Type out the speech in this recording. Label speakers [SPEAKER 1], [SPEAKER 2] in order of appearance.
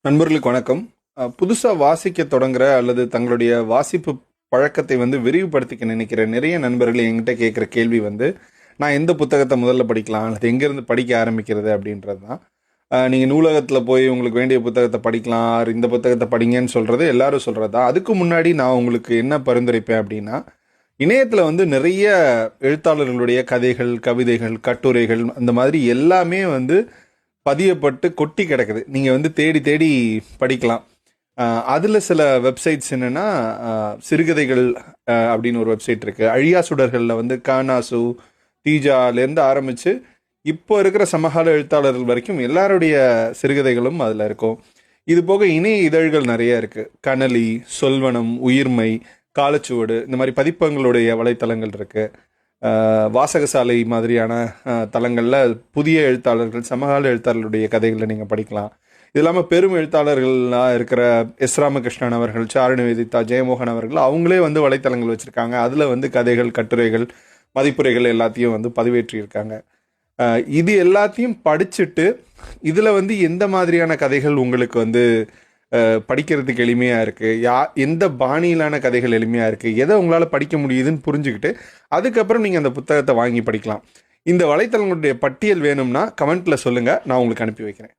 [SPEAKER 1] நண்பர்களுக்கு வணக்கம். புதுசாக வாசிக்க தொடங்குற அல்லது தங்களுடைய வாசிப்பு பழக்கத்தை விரிவுபடுத்திக்க நினைக்கிற நிறைய நண்பர்கள் என்கிட்ட கேட்குற கேள்வி நான் எந்த புத்தகத்தை முதல்ல படிக்கலாம் அல்லது எங்கேருந்து படிக்க ஆரம்பிக்கிறது அப்படின்றது தான். நீங்கள் நூலகத்தில் போய் உங்களுக்கு வேண்டிய புத்தகத்தை படிக்கலாம், இந்த புத்தகத்தை படிங்கன்னு சொல்கிறது எல்லாரும் சொல்கிறது தான். அதுக்கு முன்னாடி நான் உங்களுக்கு என்ன பரிந்துரைப்பேன் அப்படின்னா, இணையத்தில் நிறைய எழுத்தாளர்களுடைய கதைகள், கவிதைகள், கட்டுரைகள் அந்த மாதிரி எல்லாமே பதியப்பட்டு கொட்டி கிடக்குது. நீங்கள் தேடி தேடி படிக்கலாம். அதில் சில வெப்சைட்ஸ் என்னென்னா, சிறுகதைகள் அப்படின்னு ஒரு வெப்சைட் இருக்குது. அழியா சுடர்களில் கானாசு, தீஜாலேருந்து ஆரம்பித்து இப்போ இருக்கிற சமகால எழுத்தாளர்கள் வரைக்கும் எல்லாருடைய சிறுகதைகளும் அதில் இருக்கும். இது போக இணைய இதழ்கள் நிறைய இருக்குது. கனலி, சொல்வனம், உயிர்மை, காலச்சுவடு, இந்த மாதிரி பதிப்பங்களுடைய வலைத்தளங்கள் இருக்குது. வாசகசாலை மாதிரியான தளங்களில் புதிய எழுத்தாளர்கள், சமகால எழுத்தாளர்களுடைய கதைகளை நீங்கள் படிக்கலாம். இது இல்லாமல் பெரும் எழுத்தாளர்களாக இருக்கிற எஸ் ராமகிருஷ்ணன் அவர்கள், சாரணி வேதிதா, ஜெயமோகன் அவர்கள் அவங்களே வலைத்தளங்கள் வச்சுருக்காங்க. அதில் கதைகள், கட்டுரைகள், மதிப்புரைகள் எல்லாத்தையும் பதிவேற்றியிருக்காங்க. இது எல்லாத்தையும் படிச்சுட்டு இதில் எந்த மாதிரியான கதைகள் உங்களுக்கு படிக்கிறதுக்கு எளிமையாக இருக்குது, எந்த பாணியிலான கதைகள் எளிமையாக இருக்குது, எதை உங்களால் படிக்க முடியுதுன்னு புரிஞ்சுக்கிட்டு அதுக்கப்புறம் நீங்கள் அந்த புத்தகத்தை வாங்கி படிக்கலாம். இந்த வலைத்தளங்களுடைய பட்டியல் வேணும்னா கமெண்ட்டில் சொல்லுங்கள், நான் உங்களுக்கு அனுப்பி வைக்கிறேன்.